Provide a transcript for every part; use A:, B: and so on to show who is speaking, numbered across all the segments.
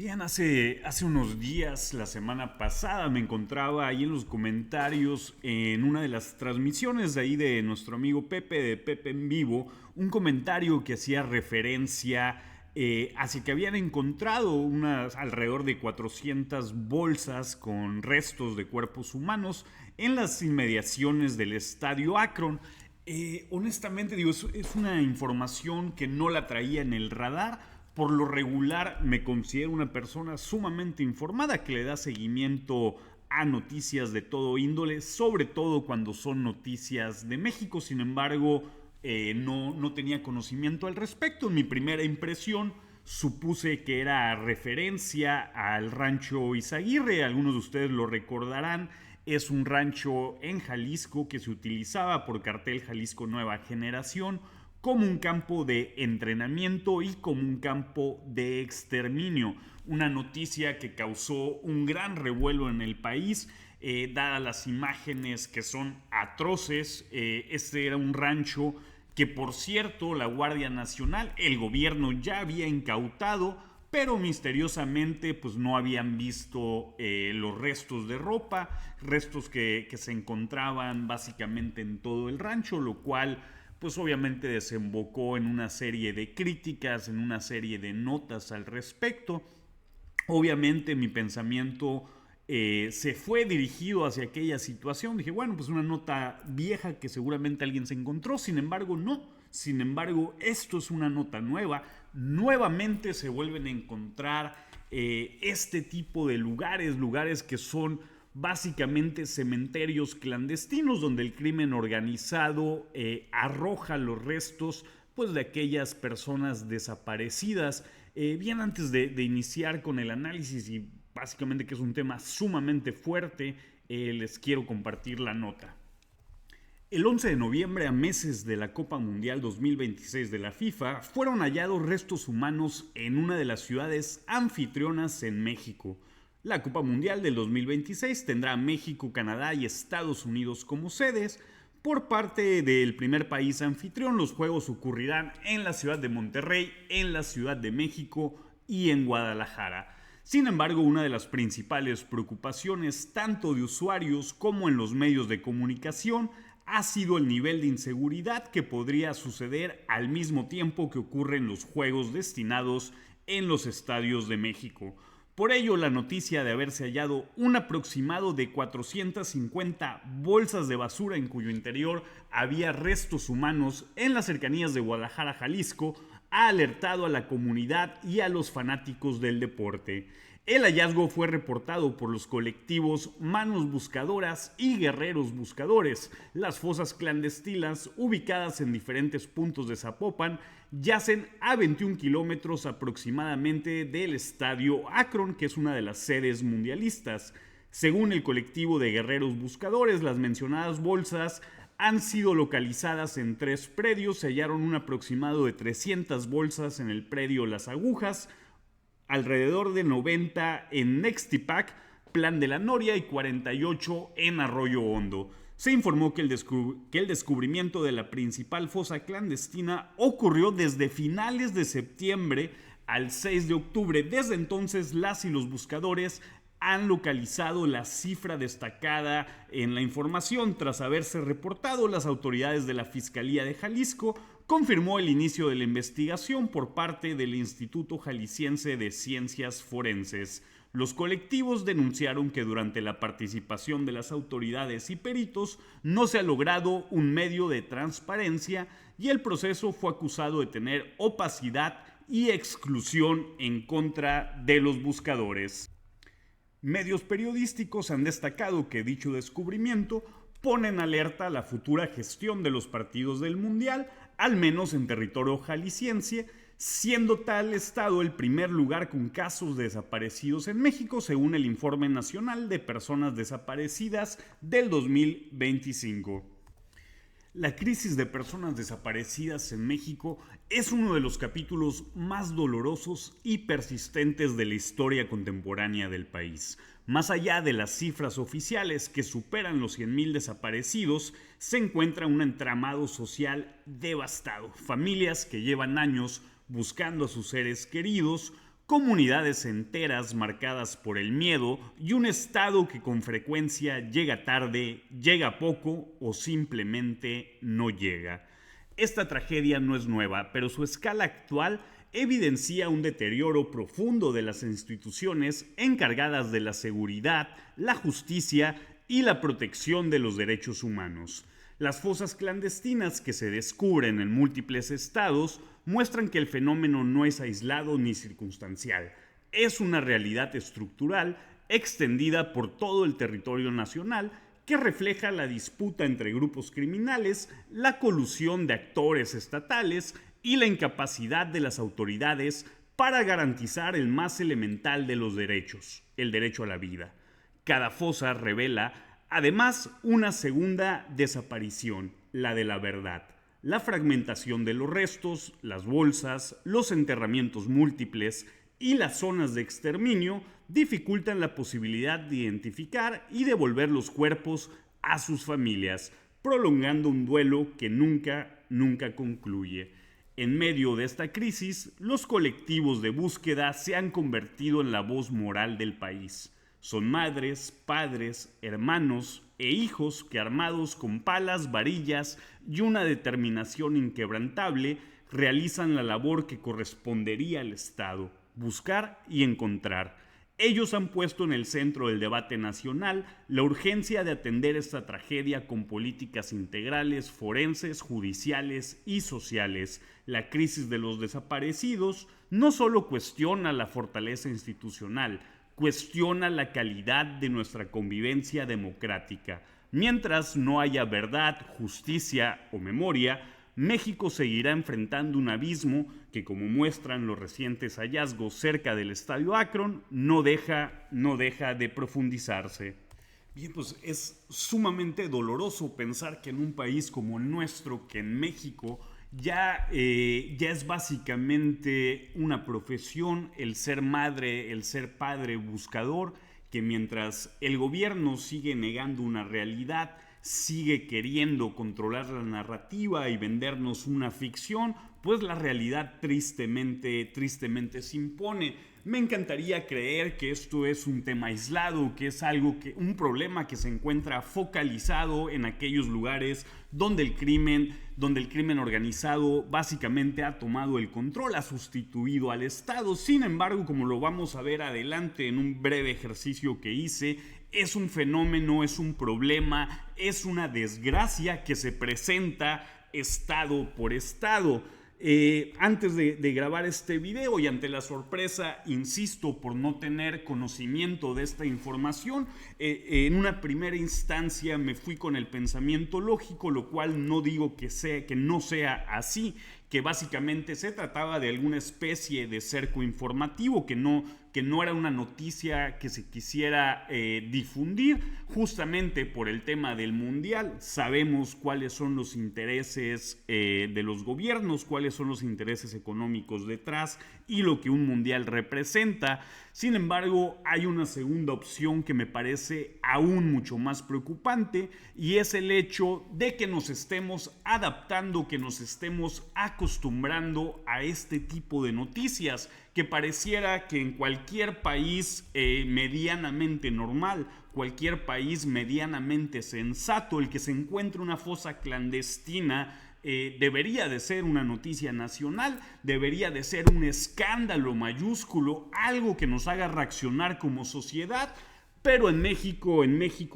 A: Bien, hace unos días, la semana pasada, me encontraba ahí en los comentarios en una de las transmisiones de ahí de nuestro amigo Pepe, de Pepe en Vivo, un comentario que hacía referencia hacia que habían encontrado unas alrededor de 400 bolsas con restos de cuerpos humanos en las inmediaciones del estadio Akron. Honestamente, digo, es una información que no la traía en el radar. Por lo regular me considero una persona sumamente informada que le da seguimiento a noticias de todo índole, sobre todo cuando son noticias de México. Sin embargo, no tenía conocimiento al respecto. En mi primera impresión supuse que era referencia al rancho Izaguirre. Algunos de ustedes lo recordarán. Es un rancho en Jalisco que se utilizaba por Cartel Jalisco Nueva Generación como un campo de entrenamiento y como un campo de exterminio. Una noticia que causó un gran revuelo en el país, dadas las imágenes que son atroces. Este era un rancho que, por cierto, la Guardia Nacional, el gobierno ya había incautado, pero misteriosamente pues no habían visto los restos de ropa, restos que se encontraban básicamente en todo el rancho, lo cual pues obviamente desembocó en una serie de críticas, en una serie de notas al respecto. Obviamente mi pensamiento se fue dirigido hacia aquella situación. Dije, bueno, pues una nota vieja que seguramente alguien se encontró. Sin embargo, no. Sin embargo, esto es una nota nueva. Nuevamente se vuelven a encontrar este tipo de lugares que son básicamente cementerios clandestinos donde el crimen organizado arroja los restos pues, de aquellas personas desaparecidas. Bien antes de iniciar con el análisis y básicamente que es un tema sumamente fuerte, les quiero compartir la nota. El 11 de noviembre, a meses de la Copa Mundial 2026 de la FIFA, fueron hallados restos humanos en una de las ciudades anfitrionas en México. La Copa Mundial del 2026 tendrá a México, Canadá y Estados Unidos como sedes. Por parte del primer país anfitrión, los juegos ocurrirán en la ciudad de Monterrey, en la Ciudad de México y en Guadalajara. Sin embargo, una de las principales preocupaciones, tanto de usuarios como en los medios de comunicación, ha sido el nivel de inseguridad que podría suceder al mismo tiempo que ocurren los juegos destinados en los estadios de México. Por ello, la noticia de haberse hallado un aproximado de 450 bolsas de basura en cuyo interior había restos humanos en las cercanías de Guadalajara, Jalisco, ha alertado a la comunidad y a los fanáticos del deporte. El hallazgo fue reportado por los colectivos Manos Buscadoras y Guerreros Buscadores. Las fosas clandestinas, ubicadas en diferentes puntos de Zapopan, yacen a 21 kilómetros aproximadamente del estadio Akron, que es una de las sedes mundialistas. Según el colectivo de Guerreros Buscadores, las mencionadas bolsas han sido localizadas en 3 predios. Se hallaron un aproximado de 300 bolsas en el predio Las Agujas, alrededor de 90 en Nextipac, Plan de la Noria y 48 en Arroyo Hondo. Se informó que el descubrimiento de la principal fosa clandestina ocurrió desde finales de septiembre al 6 de octubre. Desde entonces, las y los buscadores han localizado la cifra destacada en la información. Tras haberse reportado, las autoridades de la Fiscalía de Jalisco confirmó el inicio de la investigación por parte del Instituto Jalisciense de Ciencias Forenses. Los colectivos denunciaron que durante la participación de las autoridades y peritos no se ha logrado un medio de transparencia y el proceso fue acusado de tener opacidad y exclusión en contra de los buscadores. Medios periodísticos han destacado que dicho descubrimiento pone en alerta la futura gestión de los partidos del Mundial, al menos en territorio jalisciense, siendo tal estado el primer lugar con casos de desaparecidos en México, según el Informe Nacional de Personas Desaparecidas del 2025. La crisis de personas desaparecidas en México es uno de los capítulos más dolorosos y persistentes de la historia contemporánea del país. Más allá de las cifras oficiales que superan los 100,000 desaparecidos, se encuentra un entramado social devastado. Familias que llevan años buscando a sus seres queridos, comunidades enteras marcadas por el miedo y un Estado que con frecuencia llega tarde, llega poco o simplemente no llega. Esta tragedia no es nueva, pero su escala actual evidencia un deterioro profundo de las instituciones encargadas de la seguridad, la justicia y la protección de los derechos humanos. Las fosas clandestinas que se descubren en múltiples estados muestran que el fenómeno no es aislado ni circunstancial. Es una realidad estructural extendida por todo el territorio nacional que refleja la disputa entre grupos criminales, la colusión de actores estatales y la incapacidad de las autoridades para garantizar el más elemental de los derechos, el derecho a la vida. Cada fosa revela, además, una segunda desaparición, la de la verdad. La fragmentación de los restos, las bolsas, los enterramientos múltiples y las zonas de exterminio dificultan la posibilidad de identificar y devolver los cuerpos a sus familias, prolongando un duelo que nunca concluye. En medio de esta crisis, los colectivos de búsqueda se han convertido en la voz moral del país. Son madres, padres, hermanos e hijos que, armados con palas, varillas y una determinación inquebrantable, realizan la labor que correspondería al Estado: buscar y encontrar. Ellos han puesto en el centro del debate nacional la urgencia de atender esta tragedia con políticas integrales, forenses, judiciales y sociales. La crisis de los desaparecidos no solo cuestiona la fortaleza institucional, cuestiona la calidad de nuestra convivencia democrática. Mientras no haya verdad, justicia o memoria, México seguirá enfrentando un abismo que, como muestran los recientes hallazgos cerca del Estadio Akron, no deja de profundizarse. Bien, pues es sumamente doloroso pensar que en un país como el nuestro, que en México ya es básicamente una profesión el ser madre, el ser padre buscador, que mientras el gobierno sigue negando una realidad, sigue queriendo controlar la narrativa y vendernos una ficción, pues la realidad tristemente se impone. Me encantaría creer que esto es un tema aislado, que es un problema que se encuentra focalizado en aquellos lugares donde el crimen organizado básicamente ha tomado el control, ha sustituido al Estado. Sin embargo, como lo vamos a ver adelante en un breve ejercicio que hice, es un fenómeno, es un problema, es una desgracia que se presenta estado por estado. Antes de grabar este video y ante la sorpresa, insisto, por no tener conocimiento de esta información, en una primera instancia me fui con el pensamiento lógico, lo cual no digo que no sea así, que básicamente se trataba de alguna especie de cerco informativo, que no era una noticia que se quisiera difundir justamente por el tema del mundial. Sabemos cuáles son los intereses de los gobiernos, cuáles son los intereses económicos detrás y lo que un mundial representa. Sin embargo, hay una segunda opción que me parece aún mucho más preocupante, y es el hecho de que nos estemos adaptando, que nos estemos acostumbrando a este tipo de noticias, que pareciera que en cualquier país medianamente normal, cualquier país medianamente sensato, el que se encuentre una fosa clandestina debería de ser una noticia nacional, debería de ser un escándalo mayúsculo, algo que nos haga reaccionar como sociedad. Pero en México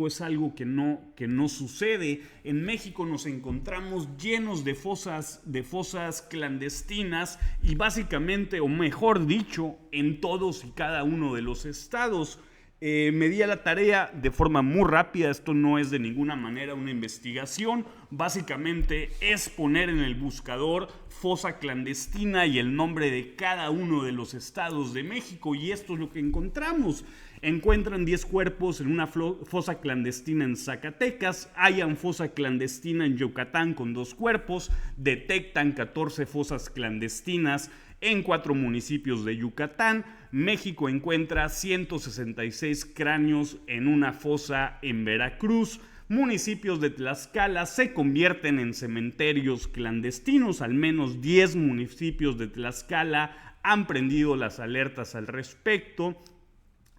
A: es algo que no sucede. En México nos encontramos llenos de fosas clandestinas, y básicamente, o mejor dicho, en todos y cada uno de los estados. Me di a la tarea de forma muy rápida, esto no es de ninguna manera una investigación, básicamente es poner en el buscador fosa clandestina y el nombre de cada uno de los estados de México, y esto es lo que encontramos. Encuentran 10 cuerpos en una fosa clandestina en Zacatecas, hallan fosa clandestina en Yucatán con 2 cuerpos, detectan 14 fosas clandestinas en 4 municipios de Yucatán. México encuentra 166 cráneos en una fosa en Veracruz. Municipios de Tlaxcala se convierten en cementerios clandestinos. Al menos 10 municipios de Tlaxcala han prendido las alertas al respecto.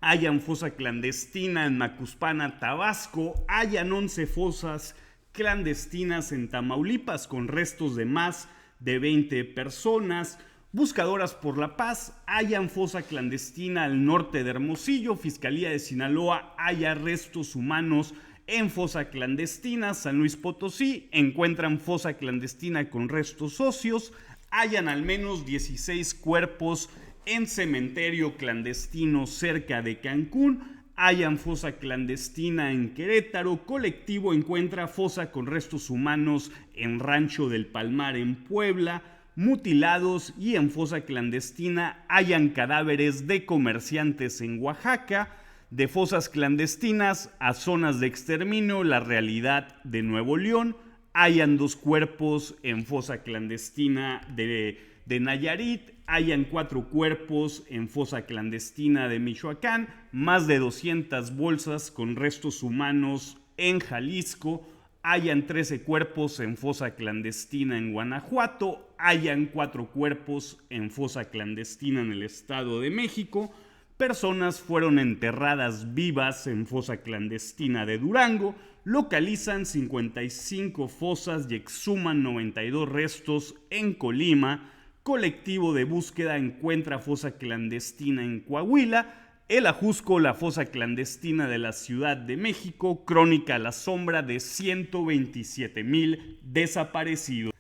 A: Hayan fosa clandestina en Macuspana, Tabasco. Hayan 11 fosas clandestinas en Tamaulipas con restos de más de 20 personas. Buscadoras por la Paz, hayan fosa clandestina al norte de Hermosillo. Fiscalía de Sinaloa, haya restos humanos en fosa clandestina. San Luis Potosí, encuentran fosa clandestina con restos óseos. Hayan al menos 16 cuerpos en cementerio clandestino cerca de Cancún. Hayan fosa clandestina en Querétaro. Colectivo encuentra fosa con restos humanos en Rancho del Palmar en Puebla. Mutilados y en fosa clandestina hayan cadáveres de comerciantes en Oaxaca. De fosas clandestinas a zonas de exterminio, la realidad de Nuevo León. Hayan 2 cuerpos en fosa clandestina de Nayarit. Hayan 4 cuerpos en fosa clandestina de Michoacán. Más de 200 bolsas con restos humanos en Jalisco. Hayan 13 cuerpos en fosa clandestina en Guanajuato. Hayan 4 cuerpos en fosa clandestina en el Estado de México. Personas fueron enterradas vivas en fosa clandestina de Durango. Localizan 55 fosas y exhuman 92 restos en Colima. Colectivo de búsqueda encuentra fosa clandestina en Coahuila. El Ajusco, la fosa clandestina de la Ciudad de México. Crónica a la sombra de 127,000 desaparecidos.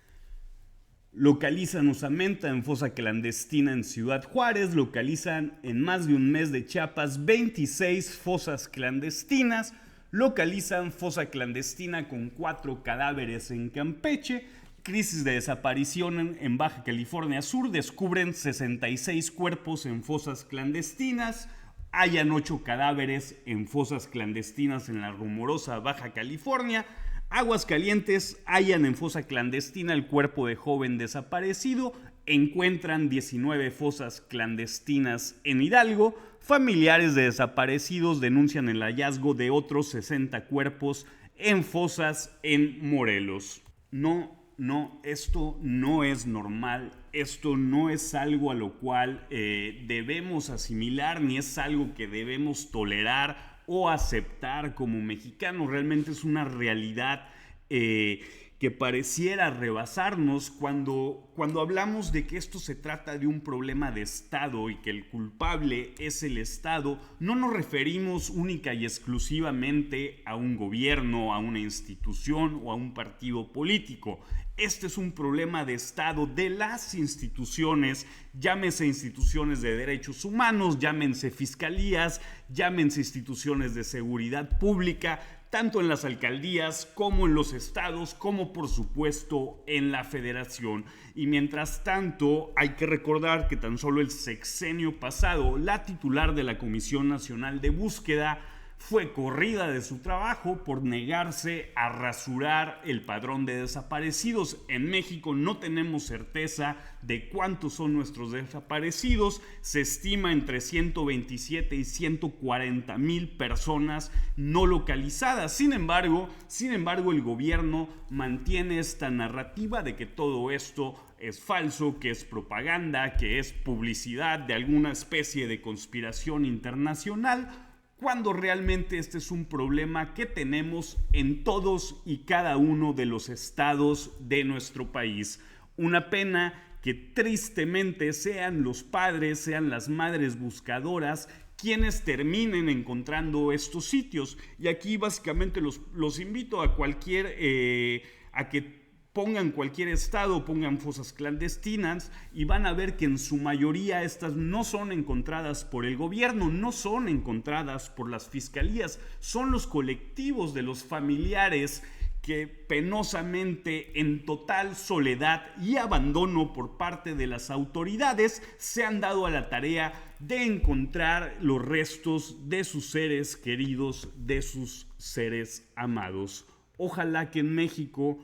A: Localizan osamenta en fosa clandestina en Ciudad Juárez. Localizan en más de un mes de Chiapas 26 fosas clandestinas. Localizan fosa clandestina con 4 cadáveres en Campeche. Crisis de desaparición en Baja California Sur. Descubren 66 cuerpos en fosas clandestinas. Hayan 8 cadáveres en fosas clandestinas en la rumorosa Baja California. Aguascalientes, hayan en fosa clandestina el cuerpo de joven desaparecido. Encuentran 19 fosas clandestinas en Hidalgo. Familiares de desaparecidos denuncian el hallazgo de otros 60 cuerpos en fosas en Morelos. No, esto no es normal. Esto no es algo a lo cual debemos asimilar, ni es algo que debemos tolerar o aceptar como mexicanos. Realmente es una realidad que pareciera rebasarnos cuando hablamos de que esto se trata de un problema de Estado y que el culpable es el Estado. No nos referimos única y exclusivamente a un gobierno, a una institución o a un partido político. Este es un problema de Estado, de las instituciones, llámense instituciones de derechos humanos, llámense fiscalías, llámense instituciones de seguridad pública, tanto en las alcaldías como en los estados, como por supuesto en la federación. Y mientras tanto, hay que recordar que tan solo el sexenio pasado, la titular de la Comisión Nacional de Búsqueda fue corrida de su trabajo por negarse a rasurar el padrón de desaparecidos. En México no tenemos certeza de cuántos son nuestros desaparecidos. Se estima entre 127 y 140 mil personas no localizadas. Sin embargo, el gobierno mantiene esta narrativa de que todo esto es falso, que es propaganda, que es publicidad de alguna especie de conspiración internacional, cuando realmente este es un problema que tenemos en todos y cada uno de los estados de nuestro país. Una pena que tristemente sean los padres, sean las madres buscadoras quienes terminen encontrando estos sitios. Y aquí básicamente los invito a a que pongan cualquier estado, pongan fosas clandestinas y van a ver que en su mayoría estas no son encontradas por el gobierno, no son encontradas por las fiscalías, son los colectivos de los familiares que penosamente, en total soledad y abandono por parte de las autoridades, se han dado a la tarea de encontrar los restos de sus seres queridos, de sus seres amados. Ojalá que en México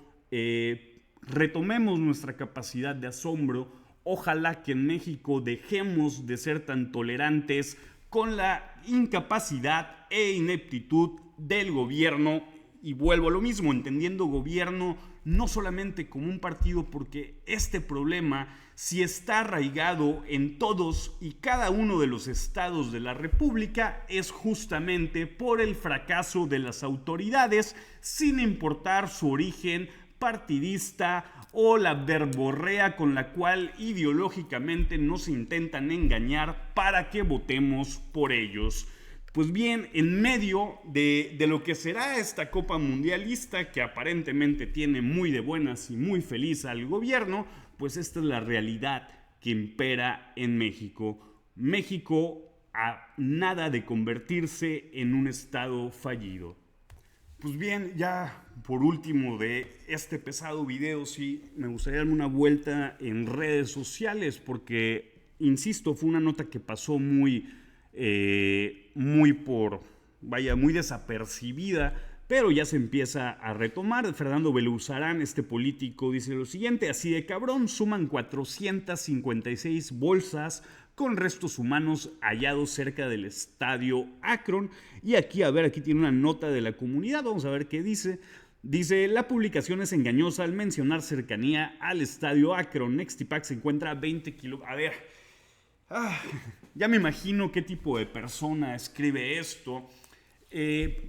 A: retomemos nuestra capacidad de asombro. Ojalá que en México dejemos de ser tan tolerantes con la incapacidad e ineptitud del gobierno Y vuelvo a lo mismo, entendiendo gobierno no solamente como un partido, porque este problema, si está arraigado en todos y cada uno de los estados de la República, es justamente por el fracaso de las autoridades, sin importar su origen partidista o la verborrea con la cual ideológicamente nos intentan engañar para que votemos por ellos. Pues bien, en medio de lo que será esta Copa Mundialista, que aparentemente tiene muy de buenas y muy feliz al gobierno, pues esta es la realidad que impera en México. México a nada de convertirse en un estado fallido. Pues bien, ya por último de este pesado video, sí, me gustaría darme una vuelta en redes sociales porque, insisto, fue una nota que pasó muy desapercibida, pero ya se empieza a retomar. Fernando Beluzarán, este político, dice lo siguiente: así de cabrón, suman 456 bolsas con restos humanos hallados cerca del estadio Akron. Y aquí, aquí tiene una nota de la comunidad, vamos a ver qué dice. Dice, la publicación es engañosa al mencionar cercanía al estadio Akron. Nextipac se encuentra a 20 kilómetros. A ver, ya me imagino qué tipo de persona escribe esto.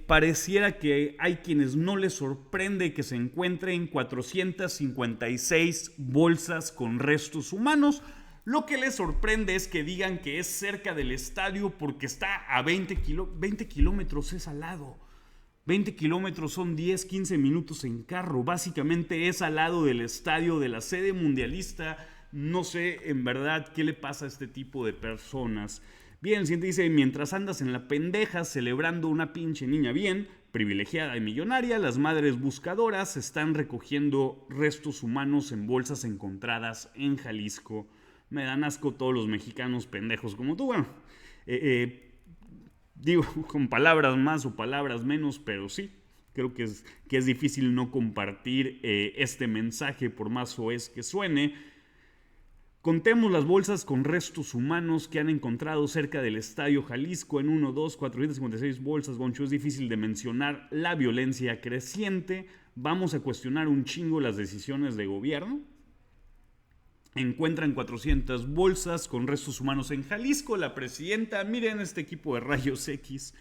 A: Pareciera que hay quienes no les sorprende que se encuentren 456 bolsas con restos humanos. Lo que les sorprende es que digan que es cerca del estadio porque está a 20 kilómetros, es al lado. 20 kilómetros son 10, 15 minutos en carro. Básicamente es al lado del estadio de la sede mundialista. No sé en verdad qué le pasa a este tipo de personas. Bien, el siguiente dice, mientras andas en la pendeja celebrando una pinche niña bien, privilegiada y millonaria, las madres buscadoras están recogiendo restos humanos en bolsas encontradas en Jalisco. Me dan asco todos los mexicanos pendejos como tú. Bueno, digo con palabras más o palabras menos, pero sí, creo que es difícil no compartir este mensaje por más soez que suene. Contemos las bolsas con restos humanos que han encontrado cerca del Estadio Jalisco en 1, 2, 456 bolsas, Goncho. Es difícil de mencionar la violencia creciente. Vamos a cuestionar un chingo las decisiones de gobierno. Encuentran 400 bolsas con restos humanos en Jalisco. La presidenta, miren este equipo de rayos X.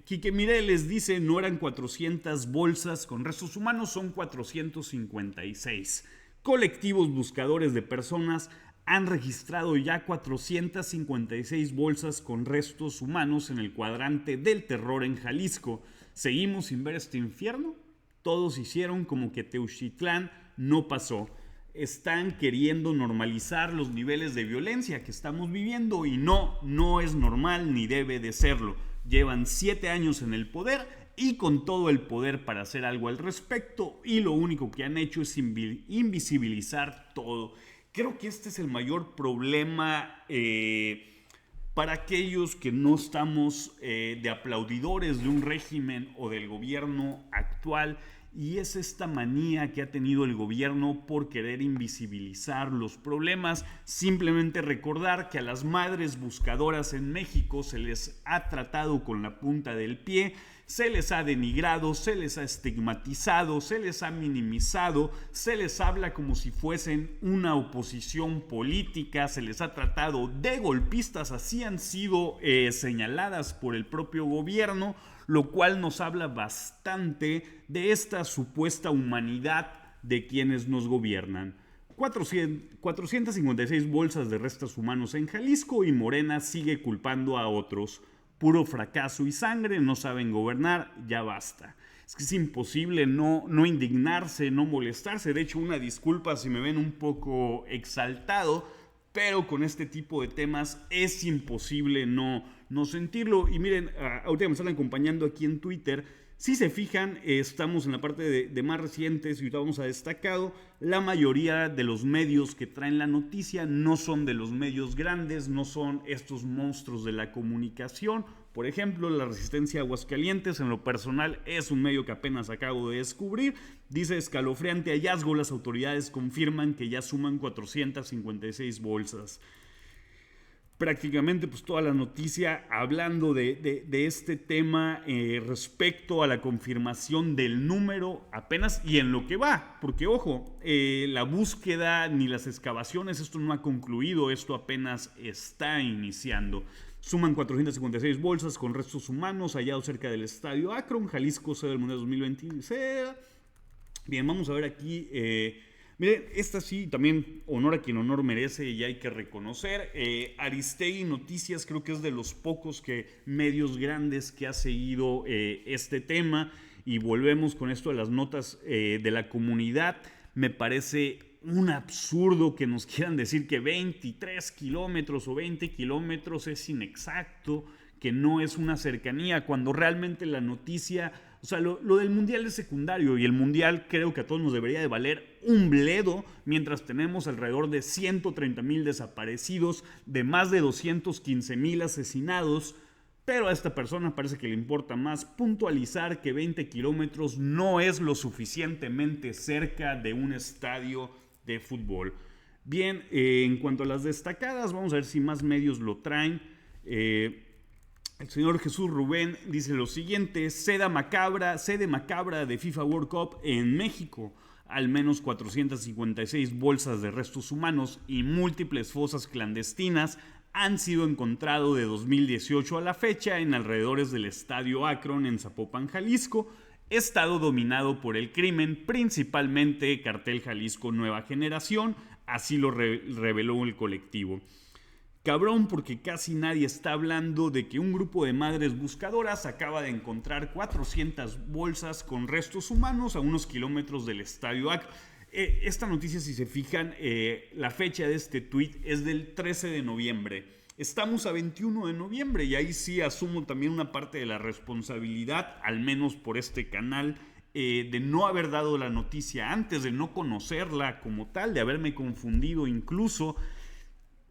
A: Quique Mireles dice, no eran 400 bolsas con restos humanos, son 456. Colectivos buscadores de personas han registrado ya 456 bolsas con restos humanos en el cuadrante del terror en Jalisco. ¿Seguimos sin ver este infierno? Todos hicieron como que Teuxitlán no pasó. Están queriendo normalizar los niveles de violencia que estamos viviendo y no es normal ni debe de serlo. Llevan 7 años en el poder y con todo el poder para hacer algo al respecto, y lo único que han hecho es invisibilizar todo. Creo que este es el mayor problema para aquellos que no estamos de aplaudidores de un régimen o del gobierno actual, y es esta manía que ha tenido el gobierno por querer invisibilizar los problemas. Simplemente recordar que a las madres buscadoras en México se les ha tratado con la punta del pie, se les ha denigrado, se les ha estigmatizado, se les ha minimizado, se les habla como si fuesen una oposición política, se les ha tratado de golpistas, así han sido señaladas por el propio gobierno, lo cual nos habla bastante de esta supuesta humanidad de quienes nos gobiernan. 456 bolsas de restos humanos en Jalisco y Morena sigue culpando a otros. Puro fracaso y sangre, no saben gobernar, ya basta. Es que es imposible no indignarse, no molestarse. De hecho, una disculpa si me ven un poco exaltado, pero con este tipo de temas es imposible no sentirlo. Y miren, ahorita me están acompañando aquí en Twitter. Si se fijan, estamos en la parte de más recientes y ahorita vamos a destacado. La mayoría de los medios que traen la noticia no son de los medios grandes, no son estos monstruos de la comunicación. Por ejemplo, La Resistencia Aguascalientes, en lo personal, es un medio que apenas acabo de descubrir. Dice, escalofriante hallazgo, las autoridades confirman que ya suman 456 bolsas. prácticamente pues toda la noticia hablando de este tema respecto a la confirmación del número apenas y en lo que va, porque ojo, la búsqueda ni las excavaciones, esto no ha concluido, esto apenas está iniciando. Suman 456 bolsas con restos humanos hallados cerca del estadio Akron, Jalisco, sede del Mundial 2020. Bien, vamos a ver aquí. Miren, esta sí, también honor a quien honor merece y hay que reconocer. Aristegui Noticias creo que es de los pocos medios grandes que ha seguido este tema. Y volvemos con esto de las notas de la comunidad. Me parece un absurdo que nos quieran decir que 23 kilómetros o 20 kilómetros es inexacto, que no es una cercanía, cuando realmente la noticia, o sea, lo del mundial es secundario y el mundial creo que a todos nos debería de valer un bledo mientras tenemos alrededor de 130,000 desaparecidos, de más de 215,000 asesinados. Pero a esta persona parece que le importa más puntualizar que 20 kilómetros no es lo suficientemente cerca de un estadio de fútbol. Bien, en cuanto a las destacadas, vamos a ver si más medios lo traen. El señor Jesús Rubén dice lo siguiente: sede macabra de FIFA World Cup en México. Al menos 456 bolsas de restos humanos y múltiples fosas clandestinas han sido encontrados de 2018 a la fecha en alrededores del estadio Akron en Zapopan, Jalisco, estado dominado por el crimen, principalmente Cartel Jalisco Nueva Generación, así lo reveló el colectivo. Cabrón, porque casi nadie está hablando de que un grupo de madres buscadoras acaba de encontrar 400 bolsas con restos humanos a unos kilómetros del estadio Akron. Esta noticia, si se fijan, la fecha de este tuit es del 13 de noviembre. Estamos a 21 de noviembre y ahí sí asumo también una parte de la responsabilidad, al menos por este canal, de no haber dado la noticia antes, de no conocerla como tal, de haberme confundido incluso.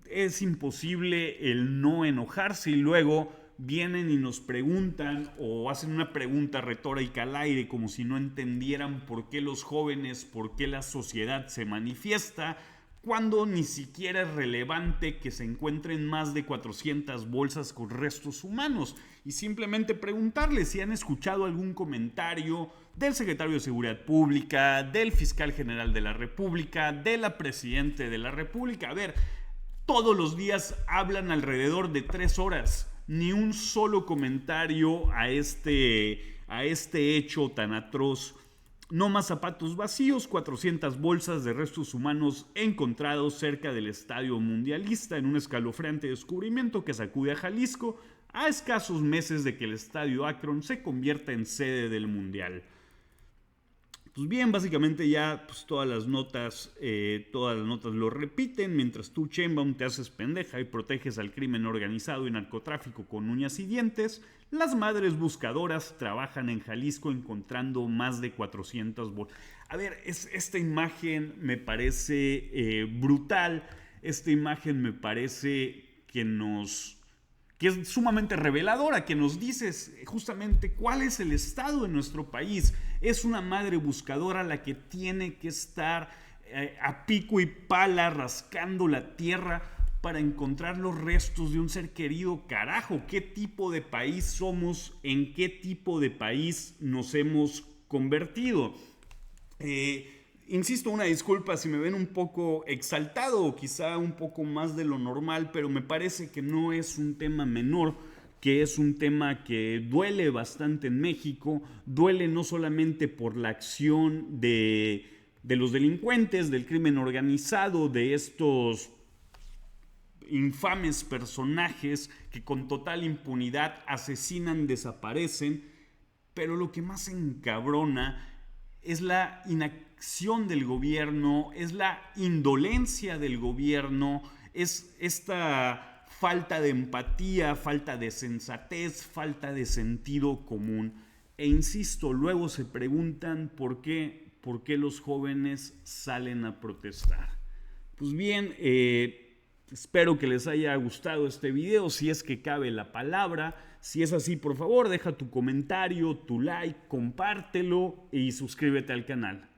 A: Es imposible el no enojarse y luego vienen y nos preguntan o hacen una pregunta retórica al aire como si no entendieran por qué los jóvenes, por qué la sociedad se manifiesta, cuando ni siquiera es relevante que se encuentren más de 400 bolsas con restos humanos, y simplemente preguntarles si han escuchado algún comentario del secretario de Seguridad Pública, del fiscal general de la República, de la presidenta de la República. A ver, todos los días hablan alrededor de 3 horas. Ni un solo comentario a este hecho tan atroz. No más zapatos vacíos, 400 bolsas de restos humanos encontrados cerca del estadio mundialista en un escalofriante descubrimiento que sacude a Jalisco a escasos meses de que el estadio Akron se convierta en sede del mundial. Pues bien, básicamente ya pues todas las notas lo repiten, mientras tú, Sheinbaum, te haces pendeja y proteges al crimen organizado y narcotráfico con uñas y dientes. Las madres buscadoras trabajan en Jalisco encontrando más de 400 bolsas. A ver, esta imagen me parece brutal, esta imagen me parece que es sumamente reveladora, que nos dices justamente cuál es el estado de nuestro país. Es una madre buscadora la que tiene que estar a pico y pala rascando la tierra para encontrar los restos de un ser querido. Carajo, ¿qué tipo de país somos? ¿En qué tipo de país nos hemos convertido? Insisto, una disculpa si me ven un poco exaltado o quizá un poco más de lo normal, pero me parece que no es un tema menor, que es un tema que duele bastante en México. Duele no solamente por la acción de los delincuentes, del crimen organizado, de estos infames personajes que con total impunidad asesinan, desaparecen, pero lo que más encabrona es la inacción del gobierno, es la indolencia del gobierno, es esta falta de empatía, falta de sensatez, falta de sentido común. E insisto, luego se preguntan por qué los jóvenes salen a protestar. Pues bien, espero que les haya gustado este video, si es que cabe la palabra. Si es así, por favor, deja tu comentario, tu like, compártelo y suscríbete al canal.